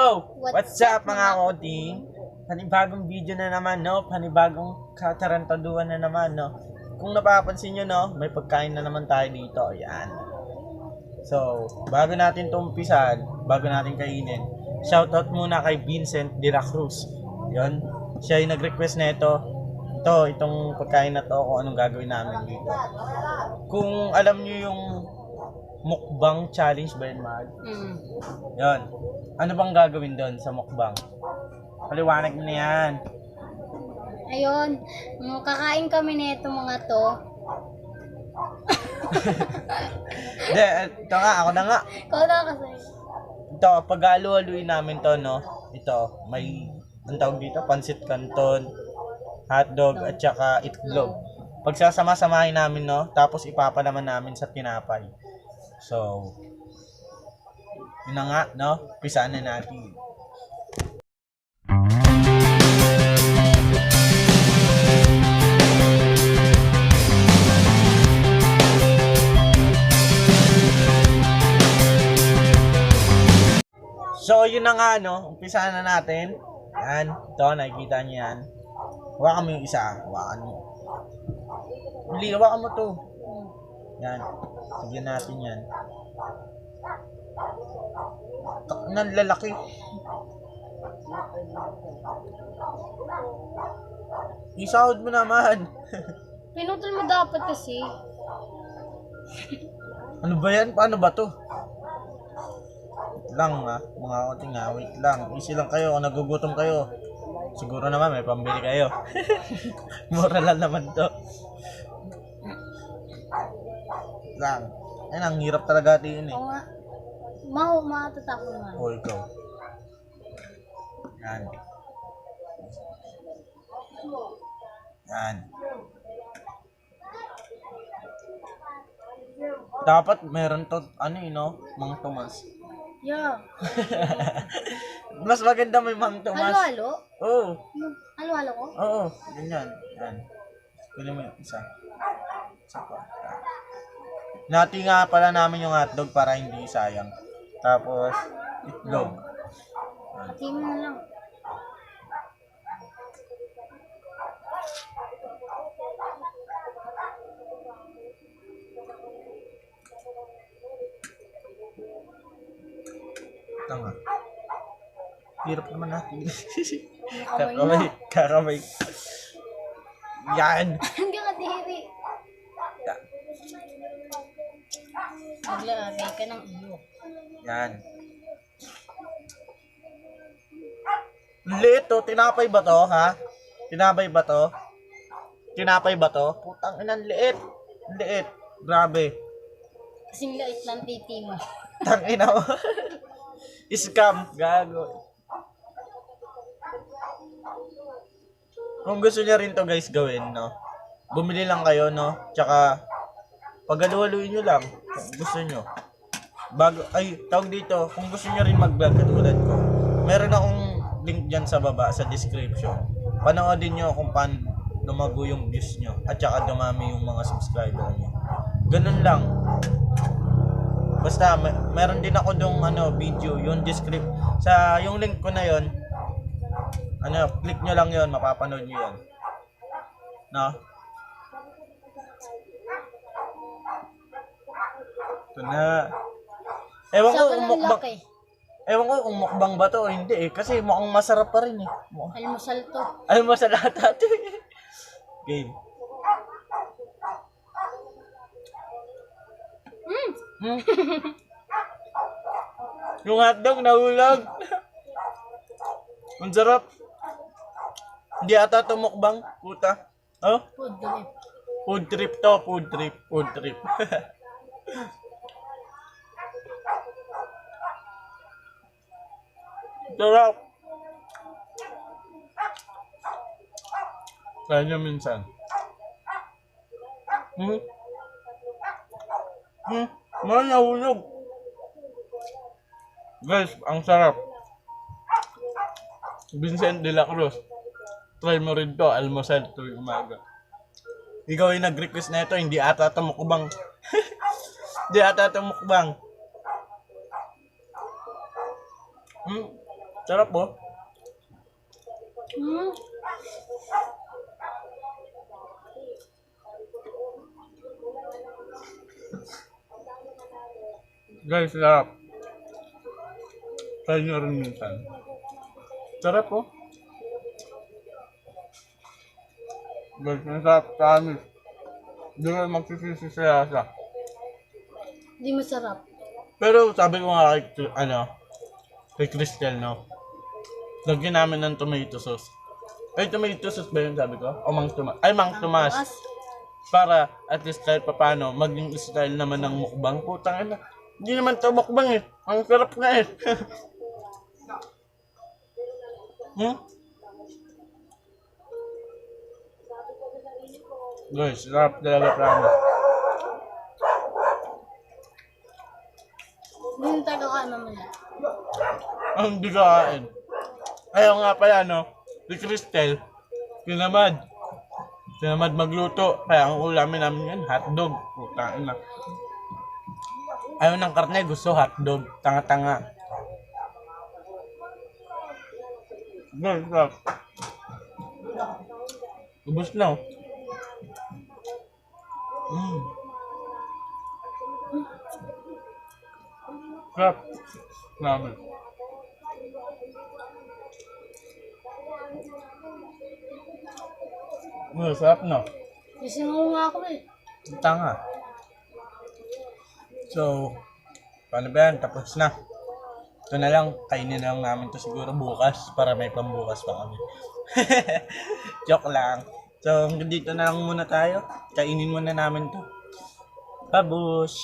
Yo! What's up mga kodi? Panibagong video na naman, no? Panibagong katarantaduhan na naman, no? Kung napapansin nyo, no? May pagkain na naman tayo dito. Ayan. So, bago natin tumpisan, bago natin kainin, shoutout muna kay Vincent de la Cruz. Yun. Siya yung nag-request na ito. Itong pagkain na to, kung anong gagawin namin dito. Kung alam nyo yung mukbang challenge ba yun, Mag? Yun. Ano bang gagawin doon sa mukbang? Paliwanag mo na yan. Ayun, kakain kami na itong mga to. Hindi, ito nga, ako na nga. Ikaw na kasi. Ito, pag-alu-aluin namin to, no? Ito, may, ang tawag dito, pansit canton, hotdog, at saka itlog. Pagsasama-samahin namin, no? Tapos ipapalaman namin sa tinapay. So, yun na nga, no? Pisaan na natin. So, yun na nga, no? Umpisaan na natin. Yan. Ito, nakikita niyo yan. Hawakan mo yung isa. Hawakan mo. Hindi, hawakan mo to. Yan. Tignan natin yan. Nang lalaki. Isahod mo naman. Pinutol mo dapat kasi. Ano ba yan? Paano ba to? Wait lang mga konting wait lang. Easy lang kayo kung nagugutom kayo. Siguro naman may pambili kayo. Mura lang naman to. Wait lang. Ayun, ang hirap talaga din eh. Oo nga. Matatapon nga. O ikaw. Yan. Yan. Dapat meron to, Mang Tomas. Yeah. Mas maganda may Mang Tomas. Halo-halo? Oo. Halo-halo ko? Oo. Ganyan. Yan. Kunin mo yung isa. Isa pa. Nati nga pala namin yung hotdog para hindi sayang. Tapos, itlog. Pati mo na lang. Tanga. Hirap naman natin. Kakamay na. Kakamay. Yan. Hanggang katiri. Naglagay ka ng iyo. Yan. Liit to. Tinapay ba to, ha? Tinapay ba to? Tinapay ba to? Putang inang liit. Liit. Grabe. Kasing lait ng titi mo. Tangina mo. Scam. Gago. Kung gusto niya rin to guys gawin, no? Bumili lang kayo, no? Tsaka, pag-alualuin nyo lang. Kung gusto nyo. Tawag dito, kung gusto nyo rin mag-vlog katulad ko, meron akong link dyan sa baba, sa description. Panoodin nyo kung paano lumago yung views nyo. At saka dumami yung mga subscriber nyo. Ganun lang. Basta, meron din ako dong video, yung yung link ko na yon, click nyo lang yon, mapapanood nyo yon. No? Ito na. Ewan ko kung mukbang ba to o hindi eh, kasi mukhang masarap pa rin eh. Almusal to. Almusal ata to eh. Game. Yung hotdog nahulog. Ang sarap. Hindi ata ito mukbang, puta. Oh? Food trip. Food trip to, food trip, food trip. Sarap. Kaya nyo minsan. Mga nahulog. Guys, ang sarap. Vincent de la Cruz. Try mo rin to, almusal tuwing umaga. Ikaw yung nag-request na ito, hindi ata ito mukbang. Hindi ata ito mukbang. Sarap po. Hmm. Guys, sarap. Try nyo rin minsan. Sarap po. Guys, ang sarap sa amin. Hindi ko magsisisi sa lasa. Di masarap. Pero sabi ko nga kay Cristel, no? Lagyan namin ng tomato sauce. Ay, tomato sauce ba yun sabi ko? O Mang Tomas? Ay, Mang Tomas. As, Para at least kahit papano, maging style naman ng mukbang. Putang ina. Hindi naman to mukbang eh. Ang sarap nga eh. Guys, sarap talaga promise. hindi tayo kakain mamaya. Ang bigain. Ayaw nga pala, no? Si Cristel, tinamad. Tinamad magluto. Kaya ang ulamin namin yan, hotdog. Putang ina. Ayaw ng karne, gusto hotdog. Tanga-tanga. Guys, sarap. Ubus na, oh. Sarap. Grabe. Sarap, no? Isingaw nga ako eh. Tanga. So, paano ba yan? Tapos na. Ito na lang, kainin na lang namin to siguro bukas para may pambukas pa kami. Joke lang. So, hanggang dito na lang muna tayo. Kainin muna namin to. Babush!